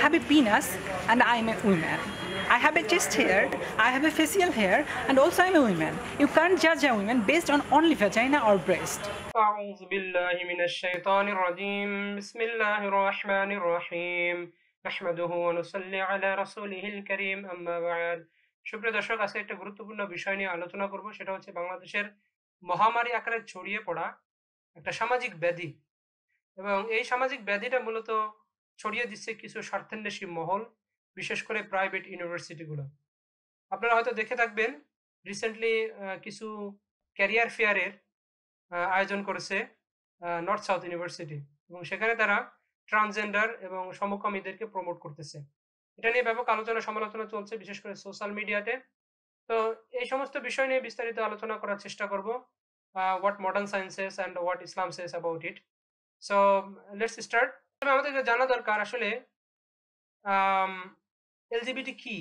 have a penis and I'm a woman. I have a chest hair, I have a facial hair, and also I'm a woman. You can't judge a woman based on only vagina or breast. أعوذ بالله من الشيطان الرجيم بسم الله الرحمن الرحيم نحمده ونصلي على رسوله الكريم أما بعد সুপ্রিয় দর্শক আজকে একটা গুরুত্বপূর্ণ বিষয় নিয়ে আলোচনা করব সেটা হচ্ছে বাংলাদেশের মহামারী আকারে ছড়িয়ে পড়া একটা সামাজিক ব্যাধি এবং এই সামাজিক ব্যাধিটা মূলত ছড়িয়ে দিচ্ছে কিছু স্বার্থান্বেষী মহল বিশেষ করে প্রাইভেট ইউনিভার্সিটিগুলো আপনারা হয়তো দেখে থাকবেন রিসেন্টলি কিছু ক্যারিয়ার ফেয়ারের আয়োজন করেছে নর্থ সাউথ ইউনিভার্সিটি এবং সেখানে তারা ট্রান্সজেন্ডার এবং সমকামীদেরকে প্রমোট করতেছে এটা নিয়ে ব্যাপক আলোচনা সমালোচনা চলছে বিশেষ করে সোশ্যাল মিডিয়াতে তো এই সমস্ত বিষয় নিয়ে বিস্তারিত আলোচনা করার চেষ্টা করব what modern sciences and what Islam says about it so let's start আমাদেরকে জানা দরকার আসলে এলজিবিটি কি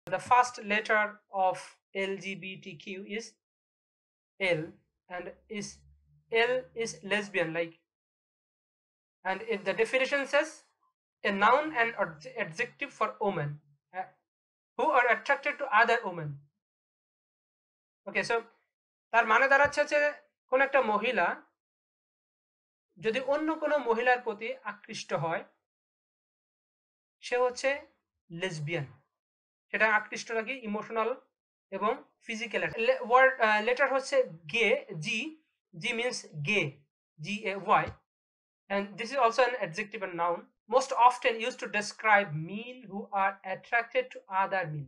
the first letter of LGBTQ is L and L is lesbian like and the definition says a noun and adjective for women who are attracted to other women. Okay, so তার মানে দাঁড়াচ্ছে যে কোন একটা মহিলা যদি অন্য কোনো মহিলার প্রতি আকৃষ্ট হয় সে হচ্ছে লেসবিয়ান সেটা আকৃষ্টটা কি ইমোশনাল এবং ফিজিক্যাল ওয়ার্ড লেটার হচ্ছে গে G means gay GAY and this is also an adjective and noun most often used to describe men who are attracted to other men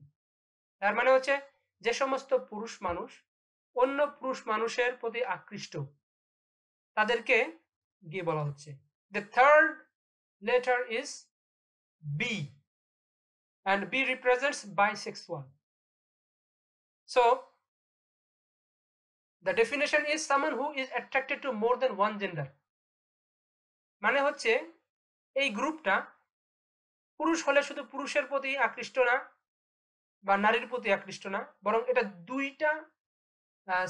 তার মানে হচ্ছে যে সমস্ত পুরুষ মানুষ অন্য পুরুষ মানুষের প্রতি আকৃষ্ট তাদেরকে গে বলা হচ্ছে the third letter is B and B represents bisexual so the definition is someone who is attracted to more than one gender মানে হচ্ছে এই গ্রুপটা পুরুষ হলে শুধু পুরুষের প্রতি আকৃষ্ট না বা নারীর প্রতি আকৃষ্ট না বরং এটা দুইটা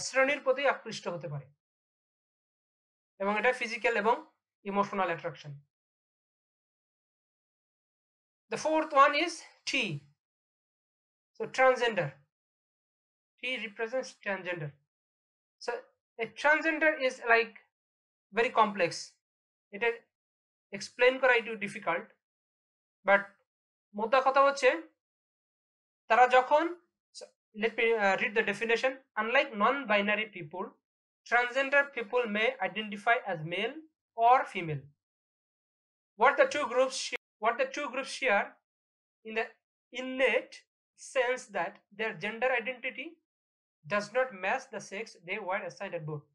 শ্রেণীর প্রতি আকৃষ্ট হতে পারে এবং এটা ফিজিক্যাল এবং emotional attraction The fourth one is T so transgender T represents transgender so a transgender is like very complex এটা এক্সপ্লেন করা একটু ডিফিকাল্ট বাট মোদ্দা কথা হচ্ছে তারা যখন let me read the definition unlike non-binary people transgender people may identify as male or female what the two groups share in the innate sense that their gender identity does not match the sex they were assigned at birth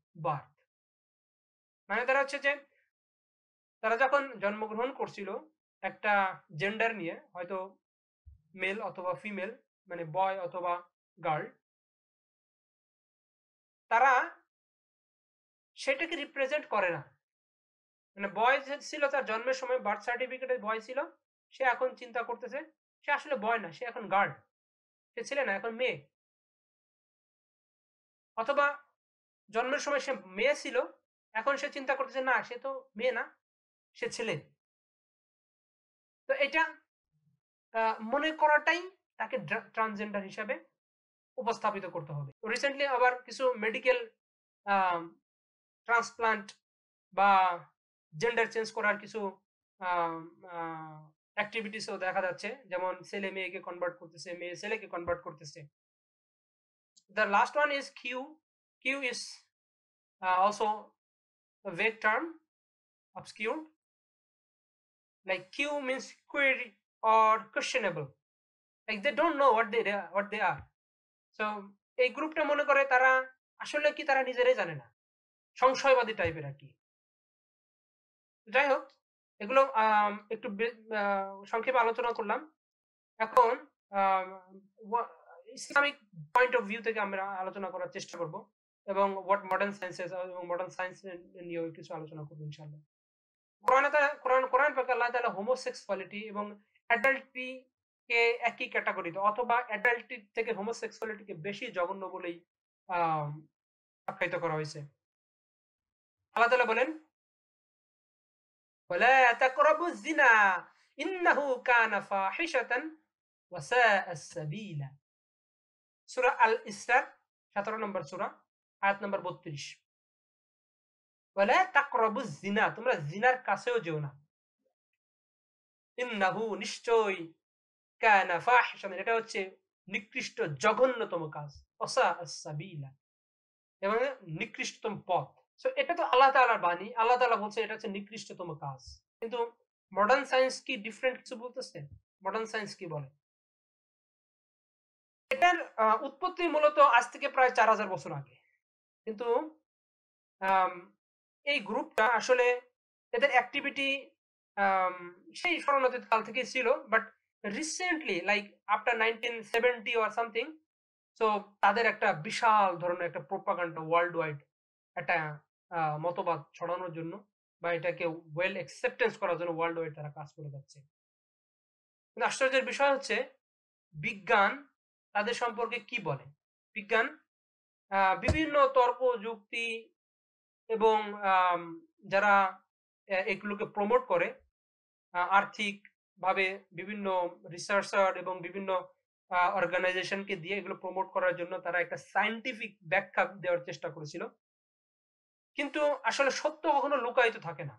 মানে তারা হচ্ছে যে তারা যখন জন্মগ্রহণ করছিল একটা gender নিয়ে হয়তো মেল অথবা ফিমেল মানে বয় অথবা গার্ল তারা সেটাকে রিপ্রেজেন্ট করে না মানে বয় ছিল তার জন্মের সময় বার্থ সার্টিফিকেটে বয় ছিল সে এখন চিন্তা করতেছে সে আসলে বয় না সে এখন গার্ল সে ছেলে না এখন মেয়ে অথবা জন্মের সময় সে মেয়ে ছিল এখন সে চিন্তা করতেছে না সে তো মেয়ে না সে ছেলে তো এটা মনে করাটাই তাকে ট্রান্সজেন্ডার হিসাবে উপস্থাপিত করতে হবে রিসেন্টলি আবার কিছু মেডিকেল ট্রান্সপ্লান্ট বা জেন্ডার চেঞ্জ করার কিছু অ্যাক্টিভিটিসও দেখা যাচ্ছে যেমন ছেলে মেয়েকে কনভার্ট করতেছে মেয়ে ছেলেকে কনভার্ট করতেছে the last one is Q is also a vague term obscure like Q means query or questionable like they don't know what they are so এই গ্রুপটা মনে করে তারা আসলে কি তারা নিজেরাই জানে না সংশয়বাদী টাইপের আর কি যাই হোক এগুলো একটু সংক্ষেপে আলোচনা করলাম এখন ইসলামিক পয়েন্ট অফ ভিউ থেকে আমরা আলোচনা করার চেষ্টা করব এবং হোয়াট মডার্ন সায়েন্সেস এবং মডার্ন সায়েন্স নিয়েও কিছু আলোচনা করবো ইনশাআল্লাহ কোরআন পাকে আল্লাহ তাআলা হোমোসেক্সুয়ালিটি এবং অ্যাডাল্টি কে একই ক্যাটাগরিতে অথবা অ্যাডাল্টি থেকে হোমোসেক্সুয়ালিটিকে বেশি জঘন্য বলেই আখ্যায়িত করা হয়েছে আল্লাহ তাআলা বলেন ওয়ালা তাকরাবুজ জিনা ইন্নাহু কানা ফাহিশাতান ওয়া সাআ সাবিলা। সূরা আল ইসরার 17 নম্বর সূরা, আয়াত নম্বর 32। ওয়ালা তাকরাবুজ জিনা, তোমরা জিনার কাছেও যেও না। ইন্নাহু, নিশ্চয়ই, কানা ফাহিশাতান, এটা হচ্ছে নিকৃষ্ট জঘন্যতম কাজ, ওয়াসাআ সাবিলা, এবং নিকৃষ্টতম পথ। সো এটা তো আল্লাহ তাআলার বাণী, আল্লাহ তাআলা বলছে এটা হচ্ছে নিকৃষ্টতম কাজ। কিন্তু মডার্ন সায়েন্স কি ডিফারেন্ট কিছু বলতেছে? মডার্ন সায়েন্স কি বলে? এটার উৎপত্তি মূলত আজ থেকে প্রায় 4000 বছর আগে। কিন্তু আম এই গ্রুপটা আসলে এদের অ্যাক্টিভিটি সেই স্মরণাতীত কাল থেকেই ছিল। But recently like after 1970 or something, so তাদের একটা বিশাল ধরনের একটা প্রোপাগান্ডা ওয়ার্ল্ড ওয়াইড একটা মতবাদ ছড়ানোর জন্য বা এটাকে ওয়েল অ্যাকসেপ্টেন্স করার জন্য ওয়ার্ল্ড ওয়াইড তারা কাজ করে যাচ্ছে। কিন্তু আশ্চর্যের বিষয় হচ্ছে বিজ্ঞান তাদের সম্পর্কে কি বলে? বিজ্ঞান বিভিন্ন তর্ক যুক্তি এবং যারা এগুলোকে প্রমোট করে আর্থিকভাবে বিভিন্ন রিসার্চার এবং বিভিন্ন অর্গানাইজেশনকে দিয়ে এগুলো প্রমোট করার জন্য তারা একটা সায়েন্টিফিক ব্যাখ্যা দেওয়ার চেষ্টা করেছিল। কিন্তু আসলে সত্য কখনো লুকায়িত থাকে না।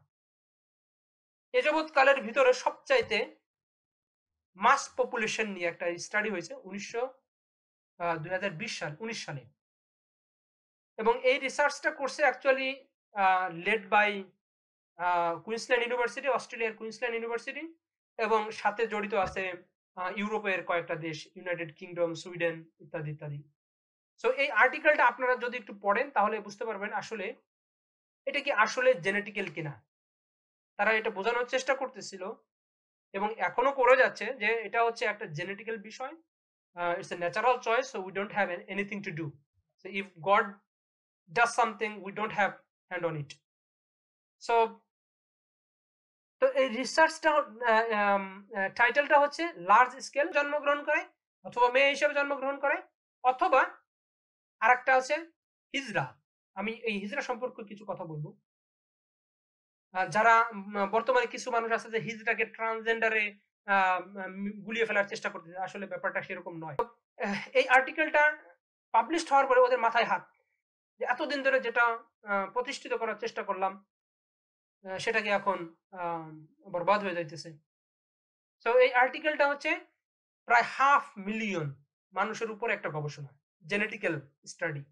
এ যাবৎকালের ভিতরে সবচাইতে মাস পপুলেশন নিয়ে একটা স্টাডি হয়েছে 2019 সালে, এবং এই রিসার্চটা করছে actually led by Queensland University, অস্ট্রেলিয়ার কুইন্সল্যান্ড ইউনিভার্সিটি, এবং সাথে জড়িত আছে ইউরোপের কয়েকটা দেশ, ইউনাইটেড কিংডম, সুইডেন ইত্যাদি ইত্যাদি। সো এই আর্টিকেলটা আপনারা যদি একটু পড়েন তাহলে বুঝতে পারবেন আসলে এটা কি আসলে জেনেটিক্যাল কিনা। তারা এটা বোঝানোর চেষ্টা করতেছিল এবং এখনো করে যাচ্ছে যে এটা হচ্ছে একটা জেনেটিক্যাল বিষয়। It's a natural choice, so we don't have anything to do. So if God does something, we don't have hand on it. So তো এই রিসার্চটা টাইটেলটা হচ্ছে লার্জ স্কেল জন্মগ্রহণ করে অথবা মেয়ে হিসেবে জন্মগ্রহণ করে, অথবা আরেকটা হচ্ছে হিজরা। আমি এই হিজরা সম্পর্কে কিছু কথা বলবো। যারা বর্তমানে কিছু মানুষ আছে যে হিজরাকে ট্রান্সজেন্ডারে গুলিয়ে ফেলার চেষ্টা করতেছে, আসলে ব্যাপারটা সেরকম নয়। এই আর্টিকেলটা পাবলিশড হওয়ার পরে ওদের মাথায় হাত, যে এতদিন ধরে যেটা প্রতিষ্ঠিত করার চেষ্টা করলাম সেটাকে এখন বরবাদ হয়ে যাইতেছে। তো এই আর্টিকেলটা হচ্ছে প্রায় 500,000 মানুষের উপর একটা গবেষণা, জেনেটিক্যাল স্টাডি।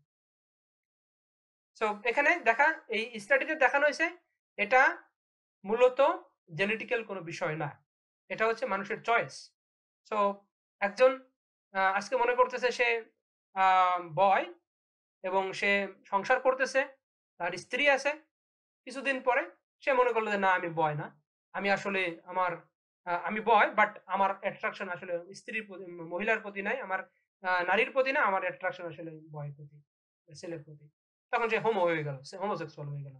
সো এখানে এই স্টাডিতে দেখানো হয়েছে এটা মূলত জেনেটিক্যাল কোনো বিষয় না, এটা হচ্ছে মানুষের চয়েস। সো একজন আজকে মনে করতেছে সে বয় এবং সে সংসার করতেছে, তার স্ত্রী আছে। কিছুদিন পরে সে মনে করলো যে না, আমি বয় না, আমি আসলে আমি বয়, বাট আমার অ্যাট্রাকশন আসলে স্ত্রীর প্রতি, মহিলার প্রতি নাই, আমার নারীর প্রতি না, আমার অ্যাট্রাকশন আসলে বয়ের প্রতি, ছেলের প্রতি। তখন সে হোমো হয়ে গেল, সে হোমোসেক্সুয়াল হয়ে গেল।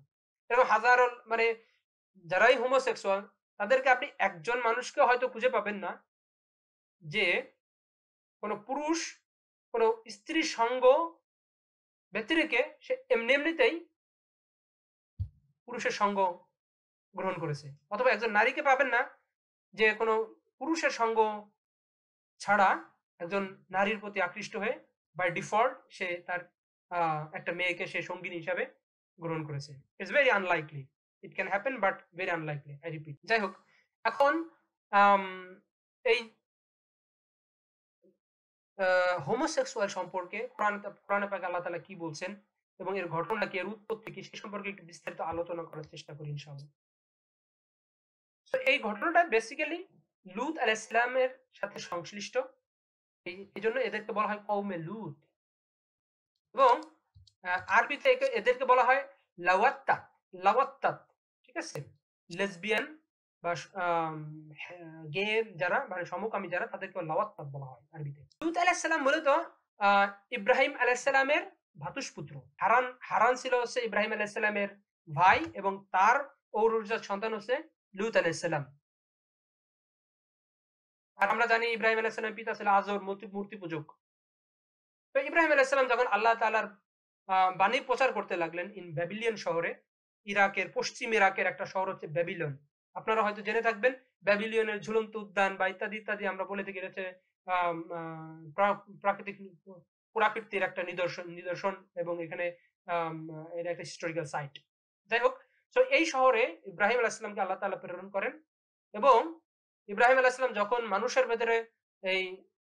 এরকম হাজারো, মানে যারাই হোমোসেক্সুয়াল তাদেরকে আপনি একজন মানুষকে হয়তো খুঁজে পাবেন না যে কোনো পুরুষ কোনো স্ত্রীর সঙ্গ ব্যতিরেকে সে এমনিতেই পুরুষের সঙ্গ গ্রহণ করেছে, অথবা একজন নারীকে পাবেন না যে কোনো পুরুষের সঙ্গ ছাড়া একজন নারীর প্রতি আকৃষ্ট হয়ে বাই ডিফল্ট সে তার একটা মেয়েকে সে সঙ্গিনী হিসাবে গ্রহণ করেছে। It's very unlikely, it can happen but very unlikely, I repeat. যাই হোক, এখন এই হোমোসেক্সুয়াল সম্পর্কে কোরআনে পাক আল্লাহ তাআলা কি বলছেন এবং এর ঘটনা কি, এর উৎপত্তি কি, সে সম্পর্কে একটু বিস্তারিত আলোচনা করার চেষ্টা করি ইনশাআল্লাহ। তো এই ঘটনাটা বেসিক্যালি লূত আলাইহিস সালামের সাথে সংশ্লিষ্ট, এই জন্য এদেরকে বলা হয় কওমে লূত, এবং আরবিতে এদেরকে বলা হয় লাওয়াত্তাত। লাওয়াত্তাত, ঠিক আছে? লেসবিয়ান বা গে যারা, মানে সমকামী যারা, তাদেরকে লাওয়াত্তাত বলা হয় আরবিতে। লূত আলাইহিস সালাম মূলত ইব্রাহিম আলাইহিস সালামের ভ্রাতুষ্পুত্র। হারান ছিল হচ্ছে ইব্রাহিম আলাইহিস সালামের ভাই, এবং তার ঔরজাত সন্তান হচ্ছে লূত আলাইহিস সালাম। আর আমরা জানি ইব্রাহিম আলাইহিস সালামের পিতা ছিল আজর, মূর্তি পূজক। তো ইব্রাহিম আলাইহিস সালাম যখন আল্লাহ তাআলার বাণী প্রচার করতে লাগলেন ইন ব্যাবিলিয়ন শহরে, ইরাকের পশ্চিম ইরাকের একটা শহর হচ্ছে ব্যাবিলন, আপনারা হয়তো জেনে থাকবেন ব্যাবিলিয়নের ঝুলন্ত উদ্যান বা ইত্যাদি ইত্যাদি আমরা বলে থাকি, এটা হচ্ছে প্রাকৃতিক পুরাকীর্তির একটা নিদর্শন এবং এখানে এটা একটা হিস্টোরিক্যাল সাইট। যাই হোক, তো এই শহরে ইব্রাহিম আলাইহিস সালামকে আল্লাহ তাআলা প্রেরণ করেন এবং ইব্রাহিম আলাইহিস সালাম যখন মানুষের ভেতরে এই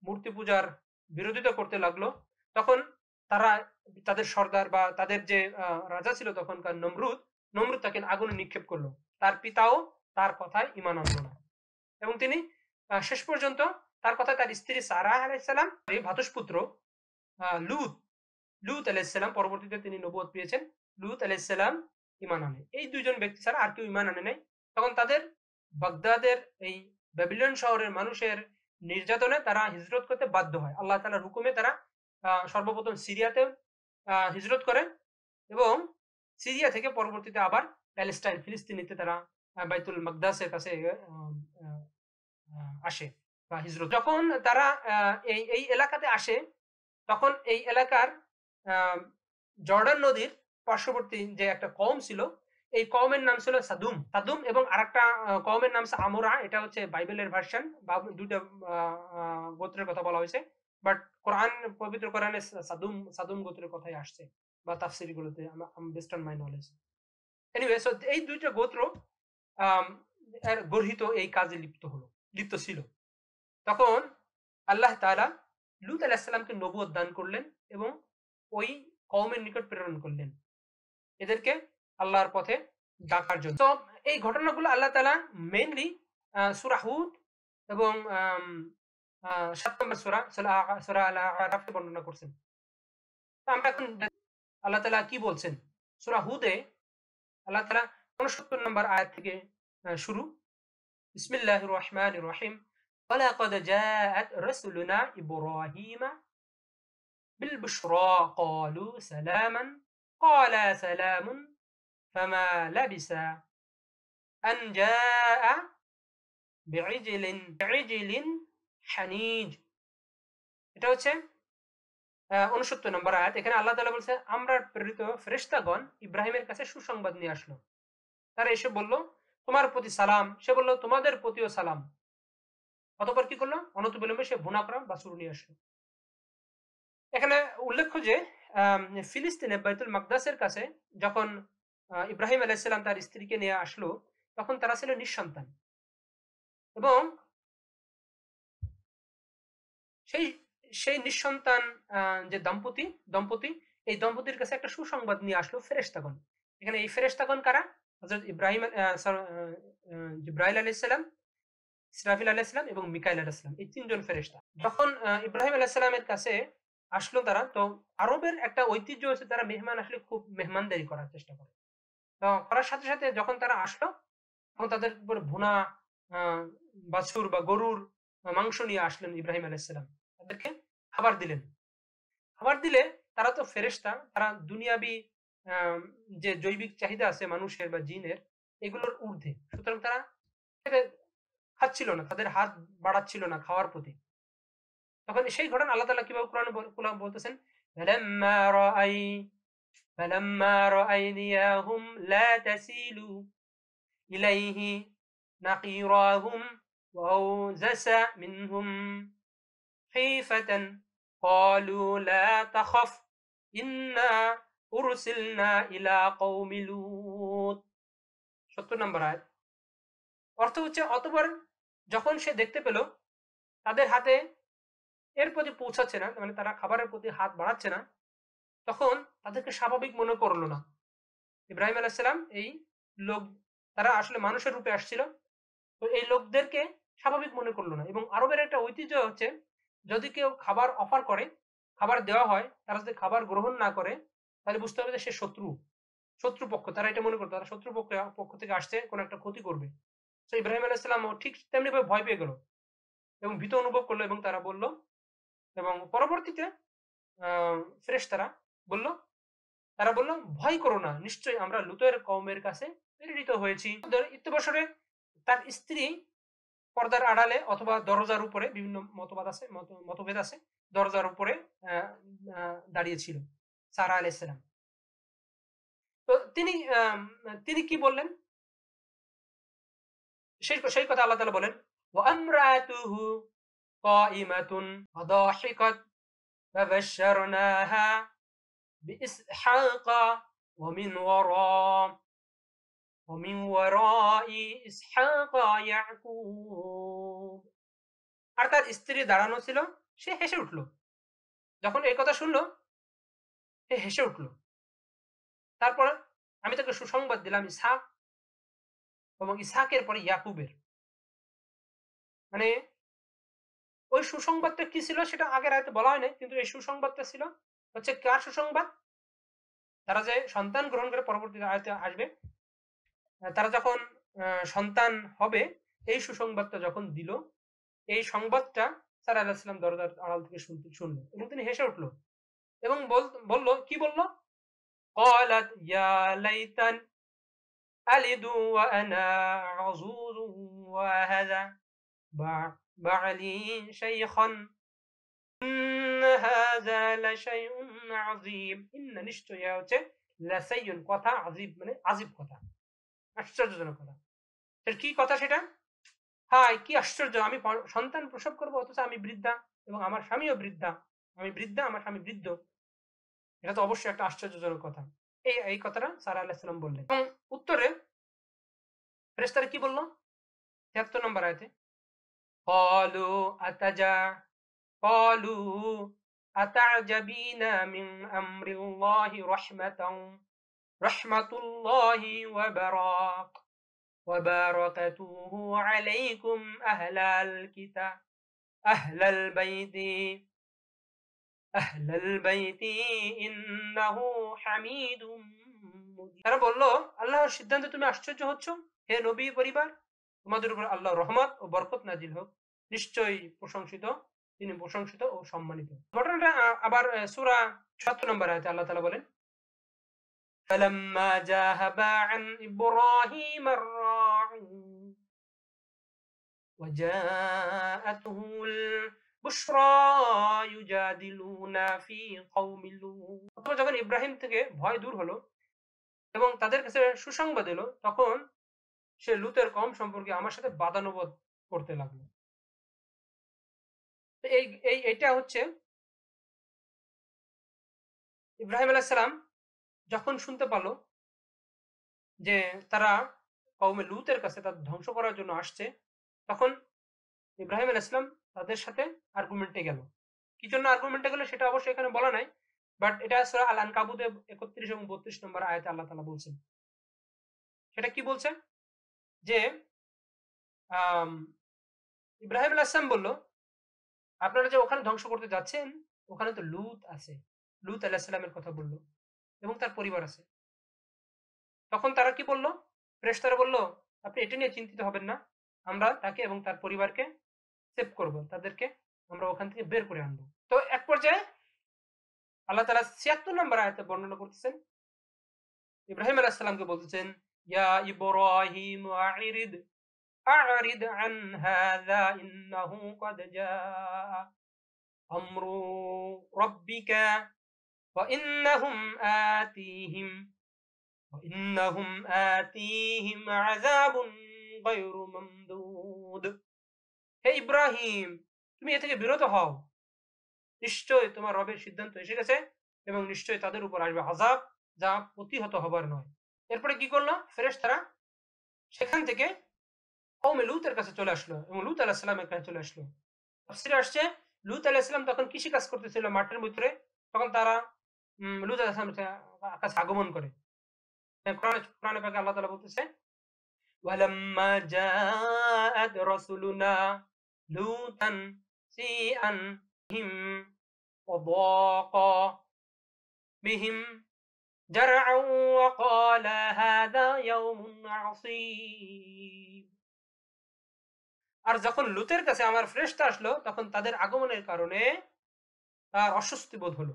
মূর্তি পূজার বিরোধিতা করতে লাগলো, তখন তারা তাদের সর্দার বা তাদের যে রাজা ছিল তখনকার নমরুদ তাকে আগুনে নিক্ষেপ করলো। তার পিতাও তার কথায় ঈমান আনলো না এবং তিনি শেষ পর্যন্ত তার কথায় তার স্ত্রী সারাহ আলাইহিস সালাম, ভ্রাতুষ্পুত্র লূত লূত আলাইহিস সালাম, পরবর্তীতে তিনি নবুয়ত পেয়েছেন, লূত আলাইহিস সালাম ঈমান আনে। এই দুইজন ব্যক্তি ছাড়া আর কেউ ঈমান আনে নাই। তখন তাদের বাগদাদের এই ব্যাবিলন শহরের মানুষের নির্যাতনে তারা হিজরত করতে বাধ্য হয়। আল্লাহ তাআলার হুকুমে তারা সর্বপ্রথম সিরিয়াতে হিজরত করে এবং সিরিয়া থেকে পরবর্তীতে আবার প্যালেস্টাইন ফিলিস্তিনিতে তারা বাইতুল মাকদাসের কাছে আসে বা হিজরত। যখন তারা এই এলাকাতে আসে, তখন এই এলাকার জর্ডান নদীর পার্শ্ববর্তী যে একটা কওম ছিল, এই কওমের নাম ছিল সাদুম এবং আরেকটা কওমের নাম আমুরা। এটা হচ্ছে বাইবেলের ভার্সন বা দুইটা গোত্রের কথা বলা হয়েছে, বাট পবিত্র কোরআনে সাদুম গোত্রের কথাই আসছে বা তাফসির গুলোতে, best on my knowledge. Anyway, so এই দুইটা গোত্র গর্হিত এই কাজে লিপ্ত ছিল। তখন আল্লাহ তাআলা লূত আলাইহিস সালামকে নবুয়ত দান করলেন এবং ওই কওমের নিকট প্রেরণ করলেন এদেরকে আল্লাহর পথে ডাকার জন্য। তো এই ঘটনাগুলো আল্লাহ তাআলা মেইনলি সূরা হুদ এবং ৭ নম্বর সূরা আল আরাফে বর্ণনা করছেন। আমরা এখন আল্লাহ তাআলা কি বলছেন। সূরা হুদে আল্লাহ তাআলা ৬৯ নম্বর আয়াত থেকে শুরু। বিসমিল্লাহির রহমানির রহিম। ওয়ালাকাদ জাআত রাসূলুনা ইব্রাহিম বিল-বুশরা ক্বালু সালামান ক্বালা সালামুন ফামা লাবিসা আন জাআ বি'ইজলিন হানিজ। এটা হচ্ছে ৬৯ নম্বর আয়াত। এখানে আল্লাহ তাআলা বলছে, আমরা প্রেরিত ফেরেশতাগণ ইব্রাহিমের কাছে সুসংবাদ নিয়ে আসলো। তারা এসে বলল, তোমার প্রতি সালাম। সে বলল, তোমাদের প্রতিও সালাম। অতঃপর কি করলো? অনতিবিলম্বে সে ভুনা করা বাছুর নিয়ে আসলো। এখানে উল্লেখ্য যে ফিলিস্তিনে বাইতুল মাকদাসের কাছে যখন ইব্রাহিম আলাইহিস সালাম তার স্ত্রীকে নিয়ে আসলো, তখন তারা ছিল নিঃসন্তান এবং সেই নিঃসন্তান যে দম্পতি এই দম্পতির কাছে একটা সুসংবাদ নিয়ে আসলো ফেরেশতাগণ। এখানে এই ফেরেশতাগণ কারা? হযরত জিবরাইল আলাইহিস সালাম, ইসরাফিল আলাইহিস সালাম এবং মিকাইল আলাইহিস সালাম, এই তিনজন ফেরেশতা। যখন ইব্রাহিম আলাইহিস সালামের কাছে আসলো তারা, তো আরবের একটা ঐতিহ্য হচ্ছে তারা মেহমান আসলে খুব মেহমানদারি করার চেষ্টা করে। তো করার সাথে সাথে যখন তারা আসলো, তখন তাদের উপরে ভুনা বাছুর বা গরুর মাংস নিয়ে আসলেন ইব্রাহিম আলাইহিস সালাম। তাদেরকে খাবার দিলেন। খাবার দিলে তারা তো ফেরেশতা, তারা দুনিয়াবি যে জৈবিক চাহিদা আছে মানুষের বা জিনের, এগুলোর ঊর্ধ্বে। সুতরাং তারা খাচ্ছিল না, তাদের হাত বাড়াচ্ছিল না খাওয়ার প্রতি। তখন সেই ঘটনা আল্লাহ তাআলা কিভাবে কোরআনে বলতেছেন, ফালাম্মা রাআইনিয়াহুম লা তাসিলু ইলাইহি নাকিরাহুম ওয়া আওজাসা মিনহুম খিফাতান ক্বালু লা তাখাফ ইন্না উরসিলনা ইলা কওমি লূত। ৭০ নম্বর আয়াত। অর্থ হচ্ছে, অতঃপর যখন সে দেখতে পেল তাদের হাতে এর প্রতি পৌঁছাচ্ছে না, মানে তারা খাবারের প্রতি হাত বাড়াচ্ছে না, তখন তাদেরকে স্বাভাবিক মনে করলো না। ইব্রাহিম আলাইহিস সালাম এই লোক, তারা আসলে মানুষের রূপে আসছিল, তো এই লোকদেরকে স্বাভাবিক মনে করলো না। এবং আরবের একটা ঐতিহ্য হচ্ছে, যদি কেউ খাবার অফার করে, খাবার দেওয়া হয়, তারা যদি খাবার গ্রহণ না করে, তাহলে বুঝতে হবে যে সে শত্রুপক্ষ। তারা এটা মনে করতো তারা পক্ষ থেকে আসছে, কোনো একটা ক্ষতি করবে। তো ইব্রাহিম আলাইহিস সালাম ঠিক তেমনি ভাবে ভয় পেয়ে গেল এবং ভীত অনুভব করলো এবং তারা বলল, এবং পরবর্তীতে ফেরেশতারা বলল, তারা বলল, ভয় করো না, নিশ্চয়ই আমরা লূতের কওমের কাছে প্রেরিত হয়েছি। ইত্যবসরে তার স্ত্রী পর্দার আড়ালে অথবা দরজার উপরে, বিভিন্ন মতভেদ আছে, দরজার উপরে দাঁড়িয়েছিল সারা আলাইহিস সালাম। তো তিনি কি বললেন? সেই কথা আল্লাহ তাআলা বলেন, ওয়া আমরাতুহু কাইমাতুন ফাদাহিকাত ফাবাশশারনাহা বিইসহাকা ওয়া মিন ওয়ারাই ইসহাকা ইয়াকুব। আর তার স্ত্রী দাঁড়ানো ছিল, সে হেসে উঠল। যখন এই কথা শুনল, সে হেসে উঠল। তারপর আমি তাকে সুসংবাদ দিলাম ইসহাক এবং ইসহাকের পরে ইয়াকুবের। মানে ওই সুসংবাদটা কি ছিল সেটা আগের আয়াতে বলা হয় নাই, কিন্তু এই সুসংবাদটা ছিল হচ্ছে কার সুসংবাদ? তারা যে সন্তান গ্রহণ করে, পরবর্তী আয়াতে আসবে, তারা যখন সন্তান হবে, এই সুসংবাদটা যখন দিল, এই সংবাদটা সারা আলাইহিস সালাম দরজার আড়াল থেকে শুনলো এবং তিনি হেসে উঠল এবং বলল, কি বলল? قالت يا ليتن ألد وأنا عجوز وهذا بعلي شيخا إن هذا لشيء عظيم। إن নিশ্চয় হচ্ছে লাসাইয়ুন কথা, আজিব মানে আজিব কথা, আশ্চর্যজনক কথা। এর কি কথা সেটা? হায় কি আশ্চর্য, আমি সন্তান প্রসব করবো অথচ আমি বৃদ্ধা এবং আমার স্বামীও বৃদ্ধা। আমি বৃদ্ধা, আমার স্বামী বৃদ্ধ। এটা তো অবশ্যই একটা আশ্চর্যজনক কথা। এই কথাটা সারা আলাইহিস সালাম বললেন এবং উত্তরে ফেরেশতারা কি বলল? ৭৩ নম্বর আয়াতে, قالوا أتعجبين من أمر الله رحمة الله وبركاته عليكم أهل البيت إنه حميد مجيد। তারা বলল, আল্লাহর সিদ্ধান্তে তুমি আশ্চর্য হচ্ছ হে নবী পরিবার, তোমাদের উপর আল্লাহর রহমত ও বরকত নাজিল হোক, নিশ্চয়ই প্রশংসিত, তিনি প্রশংসিত ও সম্মানিত। ঘটনাটা আবার সূরা ৭০ নম্বর আয়াতে আল্লাহ তাআলা বলেন, فلما ذهبا عن إبراهيم الراع وجاءته البشرى يجادلنا في قوم لوط। যখন ইব্রাহিম থেকে ভয় দূর হলো এবং তাদের কাছে সুসংবাদ এলো, তখন সে লুতের কওম সম্পর্কে আমার সাথে বাদানুবাদ করতে লাগলো। এইটা হচ্ছে ইব্রাহিম আলাইহিস সালাম যখন শুনতে পারলো যে তারা কওমে লুতের কাছে তাদের ধ্বংস করার জন্য আসছে, তখন ইব্রাহিম আলাইহিস সালাম তাদের সাথে আর্গুমেন্টে গেল। কি জন্য আর্গুমেন্টে গেল সেটা অবশ্যই এখানে বলা নাই, বাট এটা সূরা আল আনকাবুতে ৩১ এবং ৩২ নম্বর আয়াতে আল্লাহ তাআলা বলছেন। সেটা কি বলছে? যে ইব্রাহিম আলাইহিস সালাম বলল, আপনারা যে ওখানে ধ্বংস করতে যাচ্ছেন, ওখানে তো লূত আছে। লূত আলাইহিস সালামের কথা বলল এবং তার পরিবার আছে। তখন তারা কি বলল? ফেরেশতারা বলল, আপনি এটা নিয়ে চিন্তিত হবেন না, আমরা তাকে এবং তার পরিবারকে সেভ করব, তাদেরকে আমরা ওখান থেকে বের করে আনবো। তো এক পর্যায়ে আল্লাহ তাআলা ৭৬ নম্বর আয়াতে বর্ণনা করতেছেন, ইব্রাহিম আলাইহিস সালামকে বলতেছেন, ইয়া ইব্রাহিম আ'রিদ আন হাযা ইন্নাহু ক্বাদ জাআ আমরু রাব্বিকা ওয়া ইন্নাহুম আতীহিম আযাবুন গায়রু মামদুদ। হে ইব্রাহিম, তুমি এ থেকে বিরত হও, নিশ্চয় তোমার রবের সিদ্ধান্ত এসে গেছে এবং নিশ্চয় তাদের উপর আসবে আযাব, যা প্রতিহত হবার নয়। এরপরে কি করলো? ফেরেশতারা সেখান থেকে কওমে লূতের কাছে চলে আসলো এবং লূত আলাইহিস সালামের কাছে চলে আসলো। তাফসীরে আসছে লূত আলাইহিস সালাম তখন কৃষি কাজ করতেছিল মাঠের ভিতরে, তখন তারা লূত আলাইহিস সালামের কাছে আগমন করে। কোরআনে পাকে আল্লাহ তাআলা বলতেছে, ওয়ালাম্মা জাআত রাসূলুনা লূতান সিআন হিম وضاق بهم زرعا وقال هذا يوم عصيب। আর যখন লূতের কাছে আমার ফেরেশতা আসলো, তখন তাদের আগমনের কারণে তার অস্বস্তি বোধ হলো।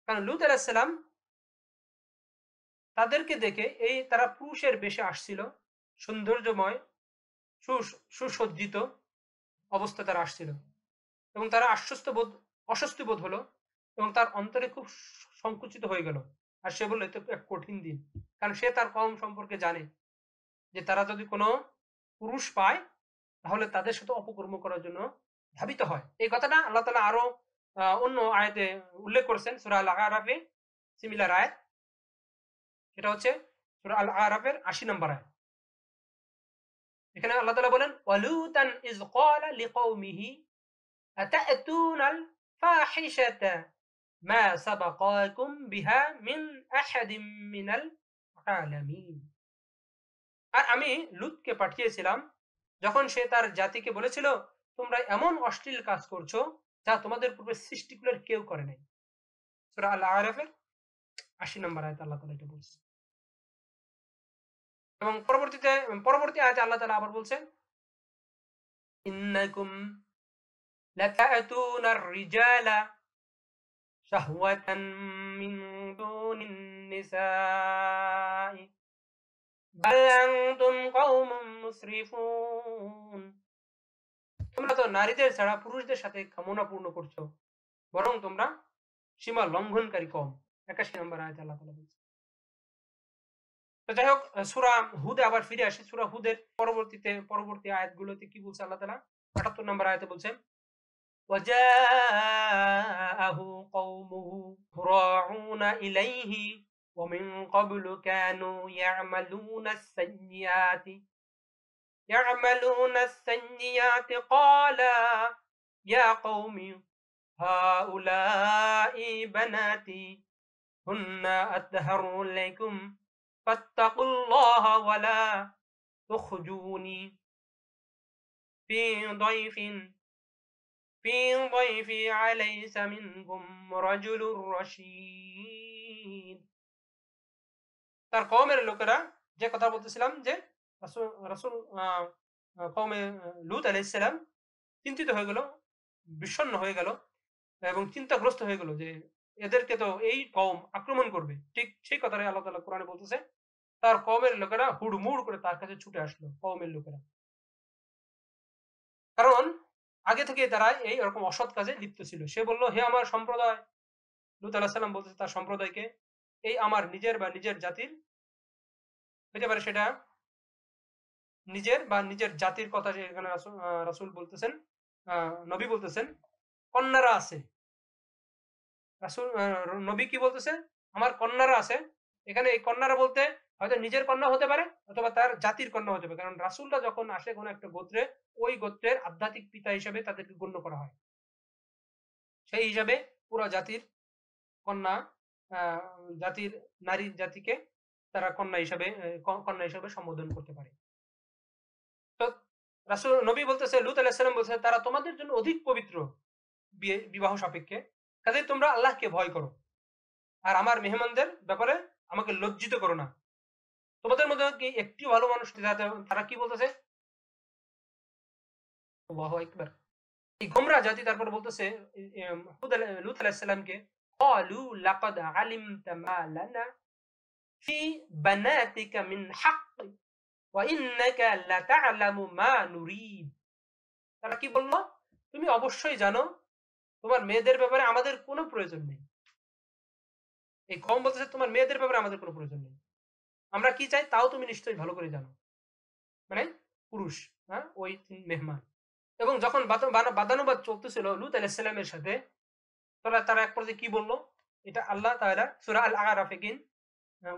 কারণ লূত আলাইহিস সালাম তাদেরকে দেখে, তারা পুরুষের বেশে আসছিল, সৌন্দর্যময় সুসজ্জিত অবস্থায় তারা আসছিল এবং তারা অস্বস্তি বোধ হলো এবং তার অন্তরে খুব সংকুচিত হয়ে গেল। আর সে বলল, এত এক কঠিন দিন, কারণ সে তার কওম সম্পর্কে জানে যে তারা যদি কোনো পুরুষ পায় তাহলে তাদের সাথে অপকর্ম করার জন্য ধাবিত হয়। এই কথাটা আল্লাহ তাআলা আরো অন্য আয়াতে উল্লেখ করেছেন সূরা আল আরাফে সিমিলার আয়াত। সেটা হচ্ছে সূরা আল আরাফের ৮০ নম্বর আয়াত। এখানে আল্লাহ তাআলা বলেন ওয়ালুতান ইয ক্বালা লিকওমিহি আতা'তুনাল ফাহিশাতা মা সাবাকাকুম বিহা মিন আহাদিম মিনাল আলামিন। আর আমি লুতকে পাঠিয়েছিলাম যখন সে তার জাতিকে বলেছিল তোমরা এমন অশ্লীল কাজ করছো যা তোমাদের পূর্বে সৃষ্টিকুলের কেউ করে নাই। সূরা আল আরাফের ৮০ নম্বর আয়াতে আল্লাহ তাআলা এটা বলছে। এবং পরবর্তী আয়াতে আল্লাহ তাআলা আবার বলছেন ইন্নাকুম লাতা'তুনার রিজালা শাহওয়াতান মিন দুনিন নিসাই বাল আনতুম কওমুম মুসরিফুন। তোমরা তো নারীদের ছাড়া পুরুষদের সাথে কামনা পূর্ণ করছো, বরং তোমরা সীমা লঙ্ঘনকারী কম। ৮১ নম্বর আয়াতে আল্লাহ তাআলা বলছেন। তো যাই হোক সূরা হুদে আবার ফিরে আসি। সূরা হুদের পরবর্তী আয়াতগুলোতে কি বলছে আল্লাহ তাআলা? ৭৮ নম্বর আয়াতে বলছেন وجاءه قومه يهرعون إليه ومن قبل كانوا يعملون السيئات قال يا قوم هؤلاء بناتي هن أطهر لكم فاتقوا الله ولا تخزوني في ضيفي أليس منكم رجل رشيد। তার কওমের লোকেরা যে কথা বলতেছিলাম যে রাসূল কওমে লূত আলাইহিস সালাম চিন্তিত হয়ে গেল, বিষণ্ণ হয়ে গেল এবং চিন্তাগ্রস্ত হয়ে গেল যে এদেরকে তো এই কওম আক্রমণ করবে। ঠিক সেই কথাটাই আল্লাহ তাআলা কোরআনে বলতেছে। তার কওমের লোকেরা হুড়মুড় করে তার কাছে ছুটে আসলো, কওমের লোকেরা। কারণ আগে থেকে তারা এই এরকম অসৎ কাজে লিপ্ত ছিল। সে বলল, হে আমার সম্প্রদায়, লূত আলাইহিস সালাম বলতেছে তার সম্প্রদায়কে, এই আমার নিজের বা নিজের জাতির, হতে পারে সেটা নিজের বা নিজের জাতির কথা এখানে রাসূল বলতেছেন, নবী বলতেছেন কন্যারা আছে। রাসূল নবী কি বলতেছে? আমার কন্যারা আছে। এখানে এই কন্যারা বলতে হয়তো নিজের কন্যা হতে পারে অথবা তার জাতির কন্যা হতে পারে। কারণ রাসূলরা যখন আসে কোন একটা গোত্রে, ওই গোত্রের আধ্যাত্মিক পিতা হিসেবে তাদেরকে গণ্য করা হয়। সেই হিসাবে পুরো জাতির কন্যা, জাতির নারী জাতিকে তারা কন্যা হিসাবে সম্বোধন করতে পারে। তো রাসূল নবী বলতেছে, লূত আলাইহিস সালাম বলছে তারা তোমাদের জন্য অধিক পবিত্র বিবাহ সাপেক্ষে, কাজেই তোমরা আল্লাহকে ভয় করো আর আমার মেহমানদের ব্যাপারে আমাকে লজ্জিত করো না। তোমাদের মধ্যে কি একটিও ভালো মানুষ তারা কি বলতেছে? আল্লাহু আকবার। এই গোমরা জাতি তারপর বলতেছে লূত আলাইহিস সালামকে ক্বালু লাকাদ আলিমতা মা লানা ফি বানাতিকা মিন হক ওয়া ইন্নাকা লাতা'লামু মা নুরিদ। তারা কি বলল? তুমি অবশ্যই জানো তোমার মেয়েদের ব্যাপারে আমাদের কোনো প্রয়োজন নেই। এই কওম বলতেছে তোমার মেয়েদের ব্যাপারে আমাদের কোনো প্রয়োজন নেই। আমরা কি চাই তাও তুমি নিশ্চয়ই ভালো করে জানো। মানে পুরুষ, হ্যাঁ, ওই মেহমান। এবং যখন বাদানুবাদ চলতেছিল লূত আলাইহিস সালামের সাথে, তারা এক পর্যায়ে কি বলল? এটা আল্লাহ তাআলা সূরা আল আরাফে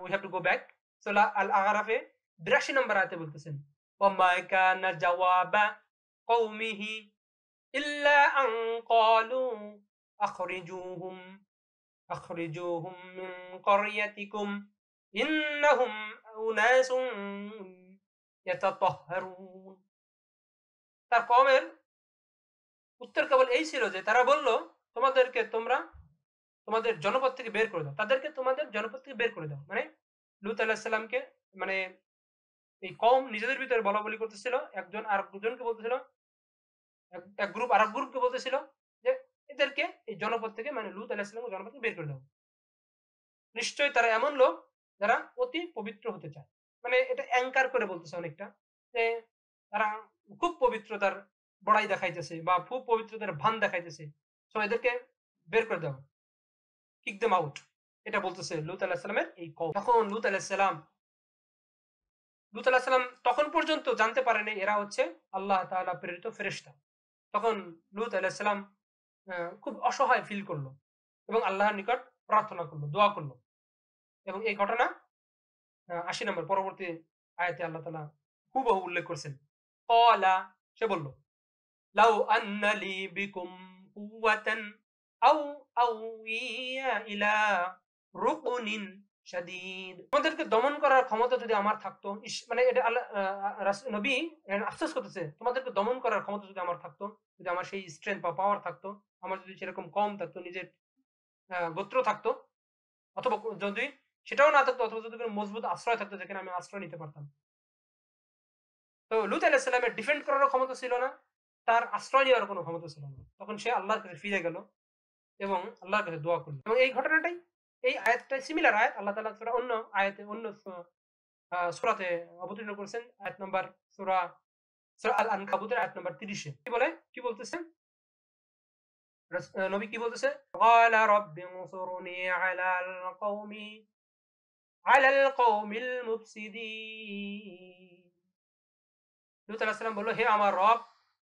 we have to go back, সূরা আল আরাফে ৮২ নম্বর আয়াতে বলতেছেন ওয়া মা কানা জাওয়াবা কওমিহি ইল্লা আন ক্বালু আখরিজুহুম মিন ক্বরিয়াতিকুম ইন্নাহুম উনাসুন ইয়াতাতাহহারুন। তার কওমের উত্তর কেবল এই ছিল যে তারা বলল তোমাদের জনপদ থেকে বের করে দাও। তাদেরকে তোমাদের জনপদ থেকে বের করে দাও। মানে লূত আলাইহিস সালামকে, মানে এই কওম নিজেদের ভিতরে বলাবলি করতেছিল। একজন আরেকজনকে বলতেছিল, এক গ্রুপ আরেক গ্রুপকে বলতেছিল যে এদেরকে এই জনপদ থেকে, মানে লূত আলাইহিস সালামকে জনপদ থেকে বের করে দাও। নিশ্চয়ই তারা এমন লোক যারা অতি পবিত্র হতে চায়। মানে এটা অ্যাঙ্কার করে বলতেছে অনেকটা যে তারা খুব পবিত্রতার বড়াই দেখাইতেছে বা খুব পবিত্রতার ভান দেখাইতেছে। সো এদেরকে বের করে দাও, কিক দেম আউট। এটা বলতেছে লূত আলাইহিস সালামের এই কওম। তখন লূত আলাইহিস সালাম লূত আলাইহিস সালাম তখন পর্যন্ত জানতে পারেনি এরা হচ্ছে আল্লাহ তাআলা প্রেরিত ফেরেশতা। তখন লূত আলাইহিস সালাম খুব অসহায় ফিল করলো এবং আল্লাহর নিকট প্রার্থনা করলো, দোয়া করলো। এবং এই ঘটনা ৮০ নম্বর পরবর্তী আয়াতে আল্লাহ তাআলা হুবহু উল্লেখ করছেন। ক্বালা, সে বলল, লাউ আন্না লি বিকুম কুওয়াতান আও আউইয়া ইলা রুকুনিন শাদীদ। তোমাদেরকে দমন করার ক্ষমতা যদি আমার থাকতো, মানে এটা আল্লাহ নবী আফসোস করতেছে, তোমাদেরকে দমন করার ক্ষমতা যদি আমার থাকতো, যদি আমার সেই স্ট্রেংথ বা পাওয়ার থাকতো, আমার যদি সেরকম কম থাকতো, নিজের গোত্র থাকতো, অথবা যদি সেটাও না থাকতো, অথবা যদি কোনো মজবুত আশ্রয় থাকতো যেখানে আমি আশ্রয় নিতে পারতাম। তো লূত আলাইহিস সালামের ডিফেন্ড করারও ক্ষমতা ছিল না, তার আশ্রয় নেওয়ার কোনো ক্ষমতা ছিল না। তখন সে আল্লাহর কাছে ফিরে গেল এবং আল্লাহর কাছে দোয়া করল। এবং এই ঘটনাটাই, এই আয়াতটাই সিমিলার আয়াত আল্লাহ তাআলা সূরা অন্য আয়াতে, অন্য সূরাতে অবতীর্ণ করেছেন। আয়াত নাম্বার সূরা আল আনকাবুতের আয়াত নাম্বার ৩০ এ। কি বলতেছেন? নবী কি বলতেছে? ক্বালা রাব্বি আনসুরনি আলাল কওমিল মুফসিদিন। লূত আলাইহিস সালাম বলল, হে আমার রব,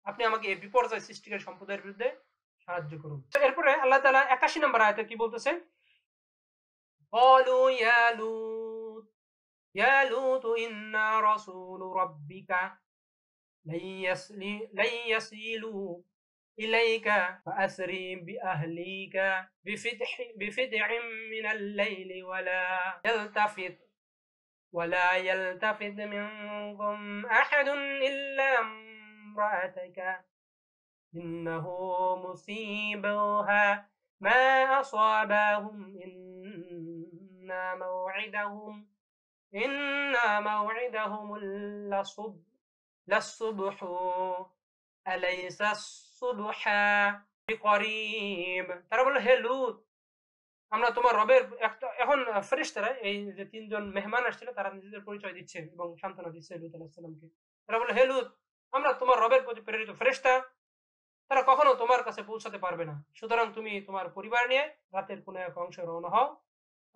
আপনি আমাকে এই বিপর্যয় সৃষ্টিকারী সম্প্রদায়ের বিরুদ্ধে সাহায্য করুন। এরপরে আল্লাহ তাআলা ৮১ নম্বর আয়াতে কি বলতেছে? ক্বালু ইয়া লূত ইন্না রাসূলু রাব্বিকা লান ইয়াসিলু ইলাইকা ফাআসরি বিআহলিকা বিফিদ'in মিনাল লাইলি ولا يلتفت منكم أحد إلا امرأتك إنه مصيبها ما أصابهم إن موعدهم للصبح أليس الصبح بقريب। তারা বলল, হে লূত, আমরা তোমার রবের এখন ফেরেশতারা, এই যে ৩ জন মেহমান আসছিল, তারা নিজেদের পরিচয় দিচ্ছে এবং সান্ত্বনা দিচ্ছে লূত আলাইহিস সালামকে। তারা বলল, হে লূত, আমরা তোমার রবের প্রতি প্রেরিত ফেরেশতা, তারা কখনো তোমার কাছে পৌঁছাতে পারবে না। সুতরাং তুমি তোমার পরিবার নিয়ে রাতের কোনো এক অংশে রওনা হও,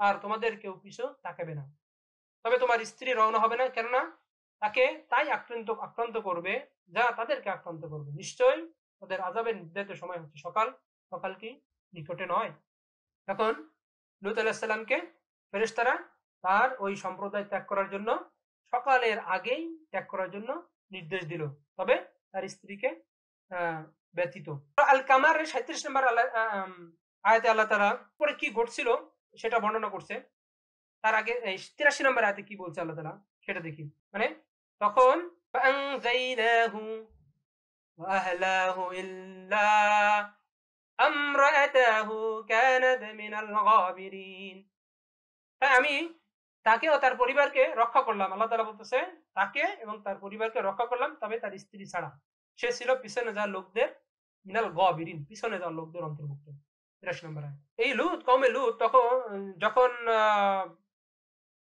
আর তোমাদের কেউ পিছু তাকাবে না। তবে তোমার স্ত্রী রওনা হবে না, কেননা তাকে তাই আক্রান্ত করবে যা তাদেরকে আক্রান্ত করবে। নিশ্চয়ই তাদের আযাবের নির্ধারিত সময় হচ্ছে সকাল, সকাল কি নিকটে নয়? তখন লূত আলাইহিস সালামকে ফেরেশতারা তার ওই সম্প্রদায় ত্যাগ করার জন্য সকালের আগেই ত্যাগ করার জন্য নির্দেশ দিল, তবে তার স্ত্রীকে ব্যতীত। আল কামারের ৩৭ নম্বর আয়াতে আল্লাহ তাআলা পরে কি ঘটছিল সেটা বর্ণনা করছে। তার আগে ৮৩ নম্বর আয়াতে কি বলছে আল্লাহ তাআলা সেটা দেখি। মানে তখন ফাআনজাইনাহু ওয়া আহলাহু ইল্লা আমরাতাহু কানাত মিনাল গাবিরিন। তাই আমি তাকে ও তার পরিবারকে রক্ষা করলাম। আল্লাহ তাআলা বলতেছে, তাকে এবং তার পরিবারকে রক্ষা করলাম, তবে তার স্ত্রী ছাড়া। সে ছিল পিছনে যাওয়া লোকদের, মিনাল গাবিরিন, পিছনে যাওয়া লোকদের অন্তর্ভুক্ত। ৮৩ নম্বর আয়াত। এই লূত, কওমে লূত যখন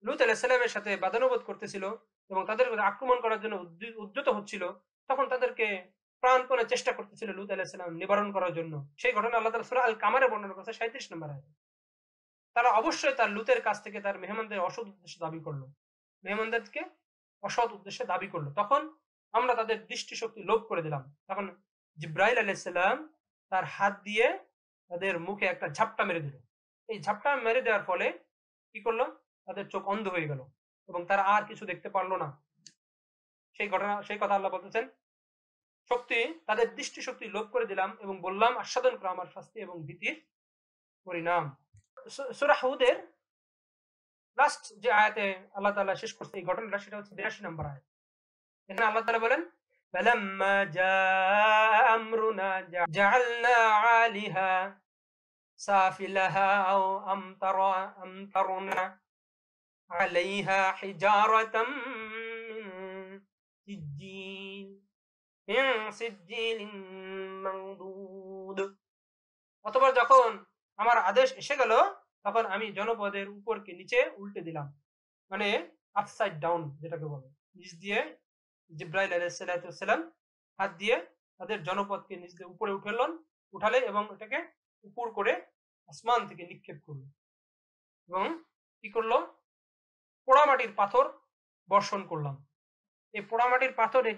লূত আলাইহিস সালামের সাথে বাদানুবাদ করতেছিল এবং তাদের আক্রমণ করার জন্য উদ্যত হচ্ছিল, তখন তাদেরকে প্রাণপণে চেষ্টা করতেছিল লূত আলাইহিস সালাম নিবারণ করার জন্য। সেই ঘটনা আল্লাহ তাআলা সূরা আল কামারে বর্ণনা করেছে ৩৭ নম্বর আয়াতে। তারা অবশ্যই তার লূতের কাছ থেকে তার মেহমানদের অসৎ উদ্দেশ্যে দাবি করলো, মেহমানদেরকে অসৎ উদ্দেশ্যে দাবি করলো। তখন আমরা তাদের দৃষ্টিশক্তি লোপ করে দিলাম। তখন জিব্রাইল আলাইহিস সালাম তার হাত দিয়ে তাদের মুখে একটা ঝাপটা মেরে দিল। এই ঝাপটা মেরে দেওয়ার ফলে কি করলো? তাদের চোখ অন্ধ হয়ে গেল এবং তারা আর কিছু দেখতে পারলো না। সেই কথা আল্লাহ বলতেছেন, তাদের দৃষ্টিশক্তি লোপ করে দিলাম এবং বললাম, আস্বাদন করো আমার শাস্তি এবং ভীতির পরিণাম। সূরা হুদের লাস্ট যে আয়াতে আল্লাহ তাআলা শেষ করছে এই ঘটনাটা, সেটা হচ্ছে ৮২ নম্বর আয়াত। এখানে আল্লাহ তাআলা বলেন, ফালাম্মা জাআ আমরুনা জাআলনা আলিহা সাফিলাহা আও আমতারনা আলাইহা হিজারাতাম মিন সিজ্জিলিন মানদুদ। অতঃপর যখন আমার আদেশ এসে গেল, তখন আমি জনপদের উপরকে নিচে উল্টে দিলাম, মানে আপসাইড ডাউন যেটাকে বলে। নিচ দিয়ে জিব্রাইল আলাইহিস সালাম হাত দিয়ে তাদের জনপদকে নিচ দিয়ে উপরে উঠালে এবং এটাকে উপর করে আসমান থেকে নিক্ষেপ করলো এবং কি করলো? পোড়ামাটির পাথর বর্ষণ করলাম। এই পোড়ামাটির পাথরে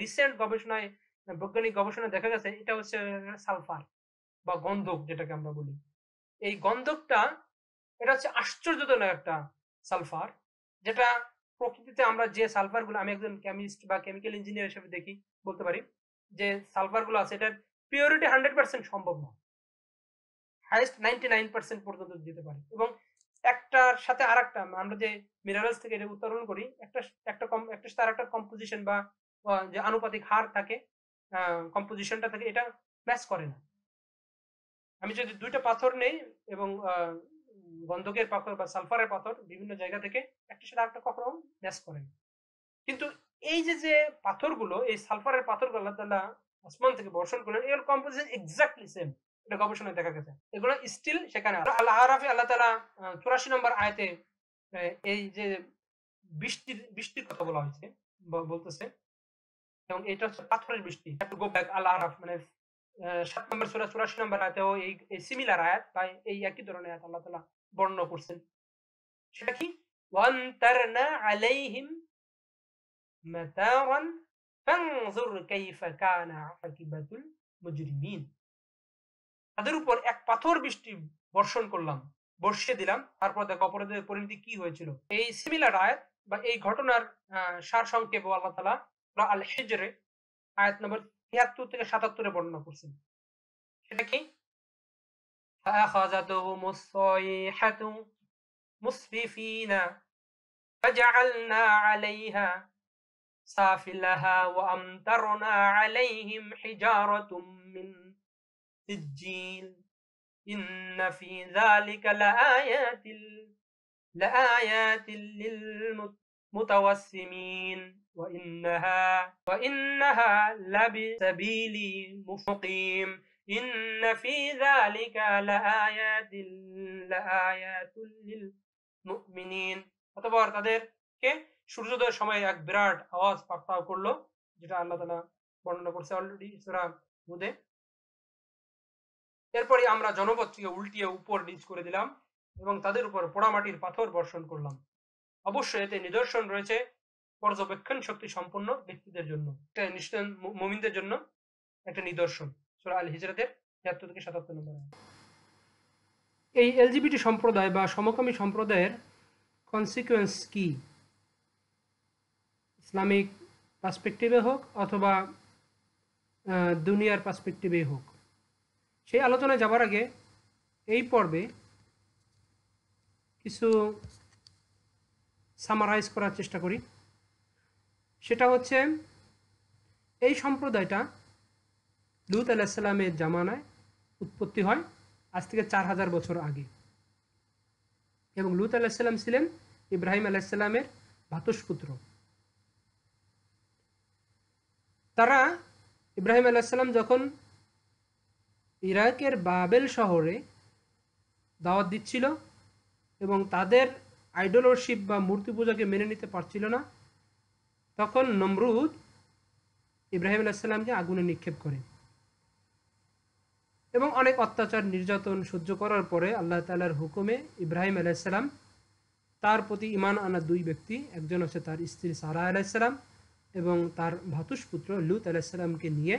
রিসেন্ট গবেষণায়, বৈজ্ঞানিক গবেষণায় দেখা গেছে এটা হচ্ছে সালফার বা গন্ধক যেটাকে আমরা বলি। এই গন্ধকটা এটা হচ্ছে আশ্চর্যজনক একটা সালফার, যেটা প্রকৃতিতে আমরা যে সালফার গুলো, আমি একজন কেমিস্ট বা কেমিক্যাল ইঞ্জিনিয়ার হিসেবে দেখি, বলতে পারি যে সালফার গুলো আছে এটার পিওরিটি 100% সম্ভব না, হাইয়েস্ট 99% পর্যন্ত যেতে পারে। এবং একটার সাথে আরেকটা আমরা যে মিনারেলস থেকে এটা উত্তোলন করি, একটা একটা একটা সাথে আরেকটার কম্পোজিশন বা যে আনুপাতিক হার থাকে, কম্পোজিশনটা থাকে, এটা ম্যাচ করে না। আমি যদি দুইটা পাথর নেই এবং গন্ধকের পাথর বা সালফারের পাথর বিভিন্ন জায়গা থেকে, একটা সাথে আরেকটা কখনো ম্যাচ করে না। কিন্তু এই যে যে পাথরগুলো, এই সালফারের পাথরগুলো আল্লাহ তাআলা আসমান থেকে বর্ষণ করলেন, এর কম্পোজিশন এক্স্যাক্টলি সেম, এটা গবেষণায় দেখা গেছে। এগুলো স্টিল সেখানে আছে। আল আরাফে আল্লাহ তাআলা 84 নম্বর আয়াতে এই যে বৃষ্টির কথা বলা হয়েছে, বলতেছে, এবং এটা হচ্ছে পাথরের বৃষ্টি। গো ব্যাক আল আরাফ, মানে 7 নম্বর সূরা 84 নম্বর আয়াতেও এই সিমিলার আয়াত বা এই একই ধরনের আয়াত আল্লাহ তাআলা বর্ণনা করছেন। সেটা কি? ওয়ান্তারনা আলাইহিম মাতারান ফানজুর কাইফা কানা আকিবাতুল মুজরিমিন। তাদের উপর এক পাথর বৃষ্টি বর্ষণ করলাম, বর্ষিয়ে দিলাম, তারপর দেখো অপরাধের পরিণতি কি হয়েছিল। এই সিমিলার আয়াত বা এই ঘটনার সার সংক্ষেপ আল্লাহ তাআলা সূরা আল হিজরে আয়াত নম্বর ৭৩ থেকে ৭৭ বর্ণনা করছেন। সেটা কি? ফাআখাযাতুহুমুস সাইহাতু মুসরিফিনা ফাজআলনা আলাইহা সাফিলাহা ওয়া আমতারনা আলাইহিম হিজারাতুম মিন সিজ্জিল ইন্না ফি যালিকা লাআয়াতিল লিল মুতাওয়াসসিমিন ওয়া ইন্নাহা লাবিসাবিলি মুস্তাকিম ইন্না ফি যালিকা লাআয়াতুল লিল মুমিনিন। অতঃপর তাদেরকে সূর্যোদয়ের সময় এক বিরাট আওয়াজ পাকড়াও করলো, যেটা আল্লাহ তাআলা বর্ণনা করছে অলরেডি সূরা হুদে। এরপরে আমরা জনপদটিকে উল্টিয়ে উপর নিচ করে দিলাম এবং তাদের উপর পোড়ামাটির পাথর বর্ষণ করলাম। অবশ্যই এতে নিদর্শন রয়েছে পর্যবেক্ষণ শক্তি সম্পন্ন ব্যক্তিদের জন্য, এটা নিশ্চয় মুমিনদের জন্য একটা নিদর্শন। সূরা আল হিজরাতের ৭৩ থেকে ৭৭ নম্বর। এই এলজিবিটি সম্প্রদায় বা সমকামী সম্প্রদায়ের কনসিকুয়েন্স কি, ইসলামিক পার্সপেক্টিভে হোক অথবা দুনিয়ার পার্সপেক্টিভে হোক, সেই আলোচনায় যাবার আগে এই পর্বে কিছু সামারাইজ করার চেষ্টা করি। সেটা হচ্ছে এই সম্প্রদায়টা লূত আলাইহিস সালামের জামানায় উৎপত্তি হয়, আজ থেকে ৪,০০০ বছর আগে। এবং লূত আলাইহিস সালাম ছিলেন ইব্রাহিম আলাইহিস সালামের ভ্রাতুষ্পুত্র। তারা ইব্রাহিম আলাইহিস সালাম যখন ইরাকের বাবেল শহরে দাওয়াত দিচ্ছিল এবং তাদের আইডলশিপ বা মূর্তি পূজাকে মেনে নিতে পারছিল না, তখন নমরুদ ইব্রাহিম আলাইহিস সালামকে আগুনে নিক্ষেপ করে এবং অনেক অত্যাচার নির্যাতন সহ্য করার পরে আল্লাহ তাআলার হুকুমে ইব্রাহিম আলাইহিস সালাম তার প্রতি ঈমান আনা দুই ব্যক্তি, একজন হচ্ছে তার স্ত্রী সারা আলাইহিস সালাম এবং তার ভ্রাতুষ্পুত্র লূত আলাইহিস সালামকে নিয়ে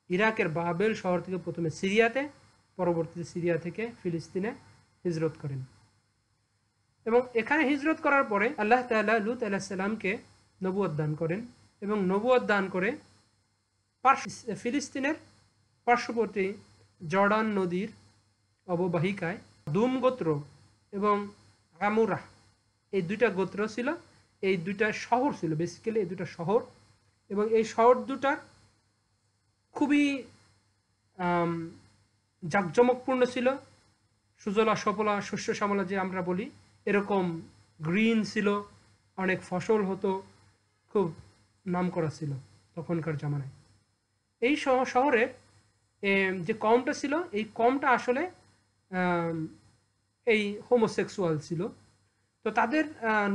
ইরাকের বাবেল শহর থেকে প্রথমে সিরিয়াতে, পরবর্তীতে সিরিয়া থেকে ফিলিস্তিনে হিজরত করেন। এবং এখানে হিজরত করার পরে আল্লাহ তাআলা লূত আলাইহিস সালামকে নবুয়ত দান করেন এবং নবুয়ত দান করে ফিলিস্তিনের পার্শ্ববর্তী জর্ডান নদীর অববাহিকায় দুম গোত্র এবং আমুরা, এই দুইটা গোত্র ছিল, এই দুইটা শহর ছিল, বেসিক্যালি এই দুটা শহর। এবং এই শহর দুটার খুবই জাঁকজমকপূর্ণ ছিল, সুজলা সফলা শস্য শ্যামলা যে আমরা বলি এরকম গ্রিন ছিল, অনেক ফসল হতো, খুব নামকরা ছিল তখনকার জামানায়। এই শহরের যে কমটা ছিল, এই কমটা আসলে এই হোমোসেক্সুয়াল ছিল। তো তাদের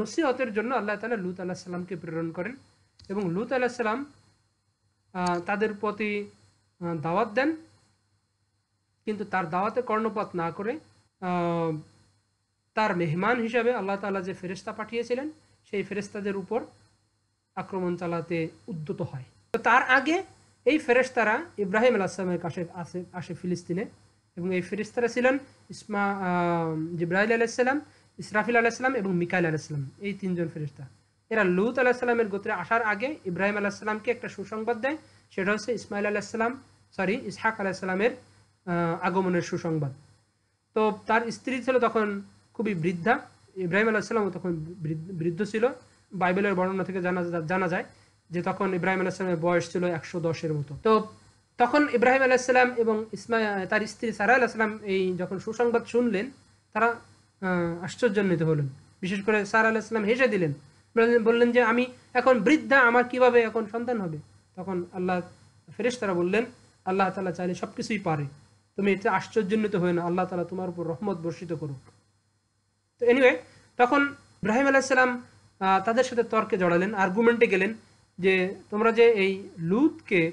নসিহতের জন্য আল্লাহ তাআলা লূত আলাইহিস সালামকে প্রেরণ করেন এবং লূত আলাইহিস সালাম তাদের প্রতি দাওয়াত দেন, কিন্তু তার দাওয়াতে কর্ণপাত না করে তার মেহমান হিসাবে আল্লাহ তাআলা যে ফেরেশতা পাঠিয়েছিলেন সেই ফেরেশতাদের উপর আক্রমণ চালাতে উদ্যত হয়। তো তার আগে এই ফেরেশতারা ইব্রাহিম আলাইহিস সালামের কাছে আসে ফিলিস্তিনে, এবং এই ফেরেশতারা ছিলেন জিবরাইল আলাইহিস সালাম, ইসরাফিল আলাইহিস সালাম এবং মিকাইল আলাইহিস সালাম, এই তিনজন ফেরেশতা। এরা লূত আলাইহিস সালামের গোত্রে আসার আগে ইব্রাহিম আলাইহিস সালামকে একটা সুসংবাদ দেয়, সেটা হচ্ছে ইসহাক আলাইহিস সালামের আগমনের সুসংবাদ। তো তার স্ত্রী ছিল তখন খুবই বৃদ্ধা, ইব্রাহিম আলাইহিস সালামও তখন বৃদ্ধ ছিল। বাইবেলের বর্ণনা থেকে জানা যায় যে তখন ইব্রাহিম আলাইহিস সালামের বয়স ছিল 110-এর মতো। তো তখন ইব্রাহিম আলাইহিস সালাম এবং তার স্ত্রী সারা আলাইহিস সালাম এই যখন সুসংবাদ শুনলেন, তারা আশ্চর্যান্বিত হলেন। বিশেষ করে সারা আলাইহিস সালাম হেসে দিলেন, বললেন যে আমি এখন বৃদ্ধা, আমার কিভাবে এখন সন্তান হবে? তখন আল্লাহ ফেরেশতারা বললেন, আল্লাহ তাআলা চাইলে সবকিছুই পারে, তুমি এতে আশ্চর্যান্বিত হয়ে না, আল্লাহ তাআলা তোমার উপর রহমত বর্ষিত করুক। তো এনিওয়ে, তখন ইব্রাহিম আলাইহিস সালাম তাদের সাথে তর্কে জড়ালেন, আর্গুমেন্টে গেলেন যে তোমরা যে এই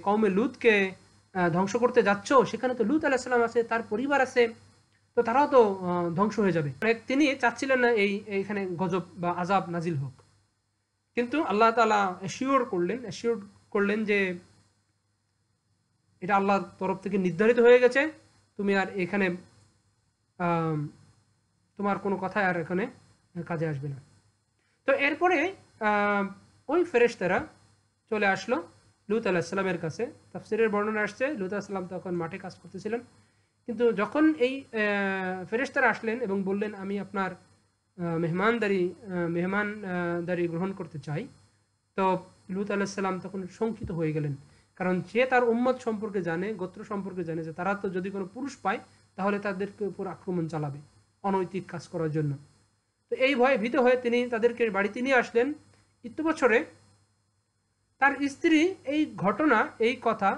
কওমে লূতকে ধ্বংস করতে যাচ্ছ, সেখানে তো লূত আলাইহিস সালাম আছে, তার পরিবার আছে, তো তারাও তো ধ্বংস হয়ে যাবে। তিনি চাচ্ছিলেন না এইখানে গজব বা আযাব নাজিল হোক, কিন্তু আল্লাহ তাআলা অ্যাসিওর করলেন যে এটা আল্লাহর তরফ থেকে নির্ধারিত হয়ে গেছে, তুমি আর এখানে তোমার কোনো কথাই আর এখানে কাজে আসবে না। তো এরপরে ওই ফেরেশতারা চলে আসলো লূত আলাইহিস সালামের কাছে। তাফসীরের বর্ণনা আসছে লূত আলাইহিস সালাম তখন মাঠে কাজ করতেছিলেন, কিন্তু যখন এই ফেরেশতারা আসলেন এবং বললেন আমি আপনার মেহমানদারি গ্রহণ করতে চাই, তো লূত আলাইহিস সালাম তখন শঙ্কিত হয়ে গেলেন, কারণ সে তার উম্মত সম্পর্কে জানে, গোত্র সম্পর্কে জানে যে তারা তো যদি কোনো পুরুষ পায় তাহলে তাদেরকে উপর আক্রমণ চালাবে অনৈতিক কাজ করার জন্য। তো এই ভয়ে ভীত হয়ে তিনি তাদেরকে বাড়িতে নিয়ে আসলেন। ইত্যবছরে তার স্ত্রী এই ঘটনা, এই কথা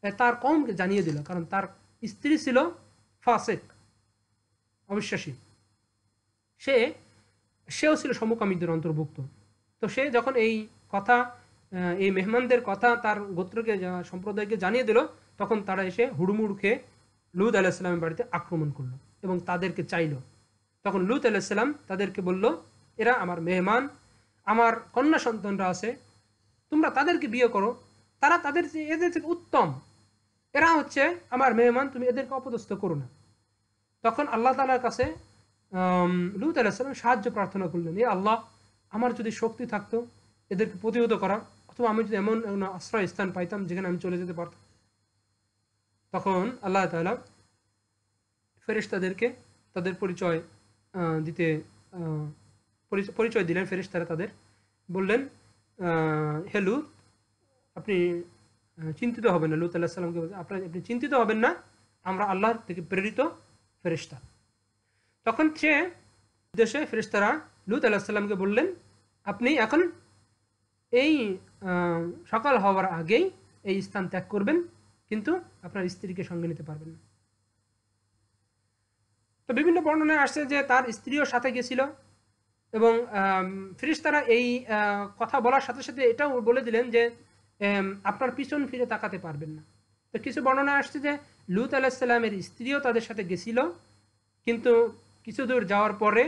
তার কওমকে জানিয়ে দিল, কারণ তার স্ত্রী ছিল ফাসিক, অবিশ্বাসী, সেও ছিল সমকামীদের অন্তর্ভুক্ত। তো সে যখন এই কথা, এই মেহমানদের কথা তার গোত্রকে সম্প্রদায়কে জানিয়ে দিল, তখন তারা এসে হুড়মুড় খেয়ে লূত আলাইহিস সালামের বাড়িতে আক্রমণ করলো এবং তাদেরকে চাইল। তখন লূত আলাইহিস সালাম তাদেরকে বলল, এরা আমার মেহমান, আমার কন্যা সন্তানরা আছে, তোমরা তাদেরকে বিয়ে করো, তারা এদের থেকে উত্তম, এরা হচ্ছে আমার মেহমান, তুমি এদেরকে অপদস্থ করো না। তখন আল্লাহ তাআলার কাছে লূত আলাইহিস সালাম সাহায্য প্রার্থনা করলেন, এ আল্লাহ, আমার যদি শক্তি থাকতো এদেরকে প্রতিহত করার, অথবা আমি যদি এমন আশ্রয় স্থান পাইতাম যেখানে আমি চলে যেতে পারতাম। তখন আল্লাহ তাআলা ফেরেশতাদেরকে তাদের পরিচয় দিলেন। ফেরেশতারা তাদের বললেন, হে লূত, আপনি চিন্তিত হবেন না। লূত আলাইহিস সালামকে বলছেন, আপনি চিন্তিত হবেন না, আমরা আল্লাহর থেকে প্রেরিত ফেরেশতা। তখন সে দেশে ফেরেশতারা লূত আলাইহিস সালামকে বললেন, আপনি এখন এই সকাল হওয়ার আগেই এই স্থান ত্যাগ করবেন, কিন্তু আপনার স্ত্রীকে সঙ্গে নিতে পারবেন না। তো বিভিন্ন বর্ণনায় আসছে যে তার স্ত্রীও সাথে গেছিল, এবং ফেরেশতারা এই কথা বলার সাথে সাথে এটাও বলে দিলেন যে আপনার পিছন ফিরে তাকাতে পারবেন না। তো কিছু বর্ণনা আসছে যে লূত আলাইহিস সালামের স্ত্রীও তাদের সাথে গেছিল, কিন্তু কিছু দূর যাওয়ার পরে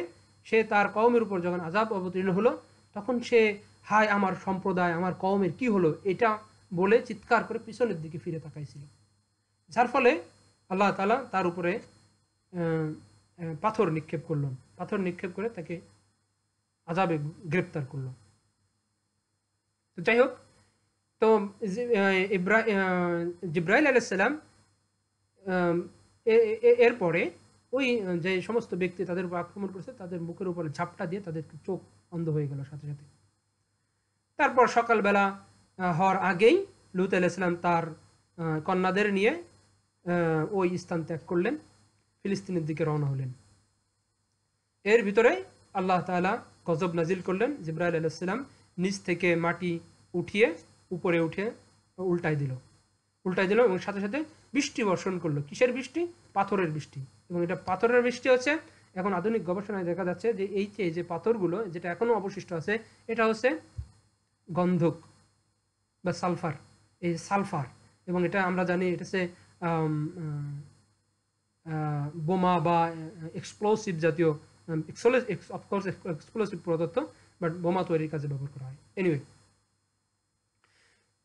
সে তার কওমের উপর যখন আযাব অবতীর্ণ হলো, তখন সে হায় আমার সম্প্রদায়, আমার কওমের কি হলো, এটা বলে চিৎকার করে পিছনের দিকে ফিরে তাকাইছিল, যার ফলে আল্লাহ তাআলা তার উপরে পাথর নিক্ষেপ করে তাকে আযাবে গ্রেপ্তার করলো। তো যাই হোক, তো জিবরাইল আলাইহিস সালাম এরপরে ওই যে সমস্ত ব্যক্তি তাদের উপর আক্রমণ করছে তাদের মুখের উপরে ঝাপটা দিয়ে তাদের চোখ অন্ধ হয়ে গেল সাথে সাথে। তারপর সকালবেলা হওয়ার আগেই লূত আলাইহিস সালাম তার কন্যাদের নিয়ে ওই স্থান ত্যাগ করলেন, ফিলিস্তিনের দিকে রওনা হলেন। এর ভিতরে আল্লাহ তাআলা গজব নাজিল করলেন। জিবরাইল আলাইহিস সালাম নিচ থেকে মাটি উঠিয়ে উপরে উঠে উল্টাই দিল এবং সাথে সাথে বৃষ্টি বর্ষণ করলো। কিসের বৃষ্টি? পাথরের বৃষ্টি। এবং এটা পাথরের বৃষ্টি হচ্ছে, এখন আধুনিক গবেষণায় দেখা যাচ্ছে যে এই যে পাথরগুলো যেটা এখনো অবশিষ্ট আছে, এটা হচ্ছে গন্ধক বা সালফার, এবং এটা আমরা জানি এটা হচ্ছে বোমা বা এক্সপ্লোসিভ জাতীয় অফকোর্স এক্সপ্লোসিভ পদার্থ, বাট বোমা তৈরির কাজে ব্যবহার করা হয়। এনিওয়ে,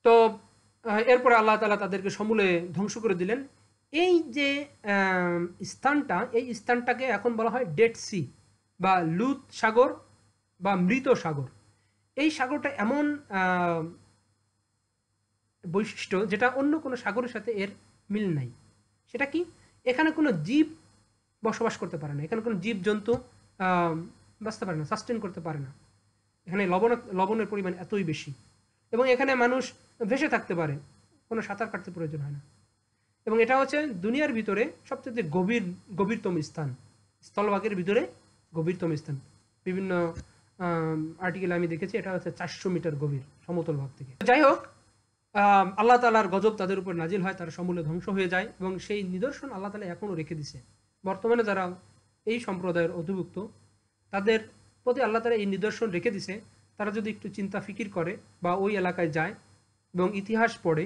তো এরপরে আল্লাহ তাআলা তাদেরকে সমূলে ধ্বংস করে দিলেন। এই যে স্থানটা, এই স্থানটাকে এখন বলা হয় ডেড সি বা লুত সাগর বা মৃত সাগর। এই সাগরটা এমন বৈশিষ্ট্য যেটা অন্য কোনো সাগরের সাথে এর মিল নাই। সেটা কি? এখানে কোনো জীব বসবাস করতে পারে না, এখানে কোনো জীব জন্তু বাঁচতে পারে না, সাস্টেন করতে পারে না। এখানে লবণের পরিমাণ এতই বেশি, এবং এখানে মানুষ ভেসে থাকতে পারে, কোনো সাঁতার কাটতে প্রয়োজন হয় না। এবং এটা হচ্ছে দুনিয়ার ভিতরে সবচেয়ে গভীরতম স্থান, স্থলভাগের ভিতরে গভীরতম স্থান। বিভিন্ন আর্টিকেল আমি দেখেছি এটা হচ্ছে 400 মিটার গভীর সমতল ভাগ থেকে। যাই হোক, আল্লাহ তাআলার গজব তাদের উপর নাজিল হয়, তারা সমূলে ধ্বংস হয়ে যায়, এবং সেই নিদর্শন আল্লাহ তাআলা এখনও রেখে দিছে। বর্তমানে যারা এই সম্প্রদায়ের অধিভুক্ত, তাদের প্রতি আল্লাহ তাআলা এই নিদর্শন রেখে দিছে। তারা যদি একটু চিন্তা ফিকির করে বা ওই এলাকায় যায় এবং ইতিহাস পড়ে,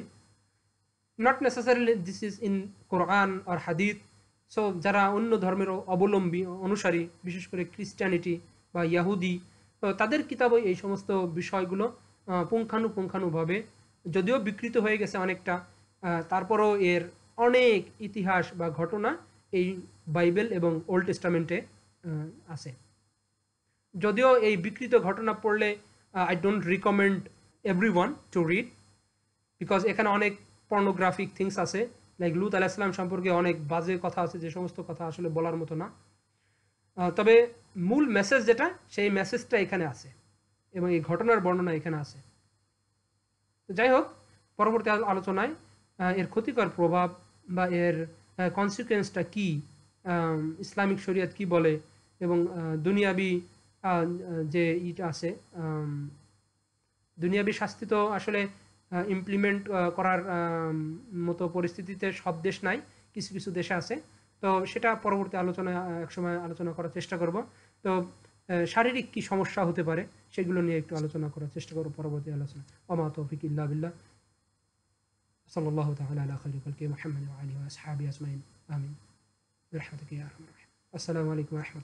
not necessarily this is in Quran আর হাদিথ। সো যারা অন্য ধর্মের অবলম্বী অনুসারী, বিশেষ করে খ্রিস্টানিটি বা ইয়াহুদি, তো তাদের কিতাবে এই সমস্ত বিষয়গুলো পুঙ্খানুপুঙ্খানুভাবে, যদিও বিকৃত হয়ে গেছে অনেকটা, তারপরেও এর অনেক ইতিহাস বা ঘটনা এই বাইবেল এবং ওল্ড টেস্টামেন্টে আছে। যদিও এই বিকৃত ঘটনা পড়লে I don't recommend everyone to read, because এখানে অনেক পর্নোগ্রাফিক থিংস আছে, লাইক লুত আলাইহিস সালাম সম্পর্কে অনেক বাজে কথা আছে, যে সমস্ত কথা আসলে বলার মতো না। তবে মূল মেসেজ যেটা, সেই মেসেজটা এখানে আছে এবং এই ঘটনার বর্ণনা এখানে আছে। তো যাই হোক, পরবর্তী আলোচনায় এর ক্ষতিকর প্রভাব বা এর কনসিকুয়েন্সটা কি, ইসলামিক শরিয়ত কি বলে, এবং দুনিয়াবি যে ইটা আছে, দুনিয়াবি শাস্তি তো আসলে ইমপ্লিমেন্ট করার মতো পরিস্থিতিতে সব দেশ নাই, কিছু কিছু দেশে আছে। তো সেটা পরবর্তী আলোচনায় একসময় আলোচনা করার চেষ্টা করব। তো শারীরিক কি সমস্যা হতে পারে সেগুলো নিয়ে একটু আলোচনা করার চেষ্টা করব পরবর্তী আলোচনা। ওমা তৌফিক ইল্লা বিল্লাহ। সাল্লাল্লাহু তাআলা আলা খায়রি খালকি মুহাম্মাদ ওয়া আলিহি ওয়া আসহাবিহি আজমাইন। আমিন বিরহমাতিকা ইয়া আরহামার রাহিমিন। আসসালামু আলাইকুম ওয়া রাহমাতুল্লাহ।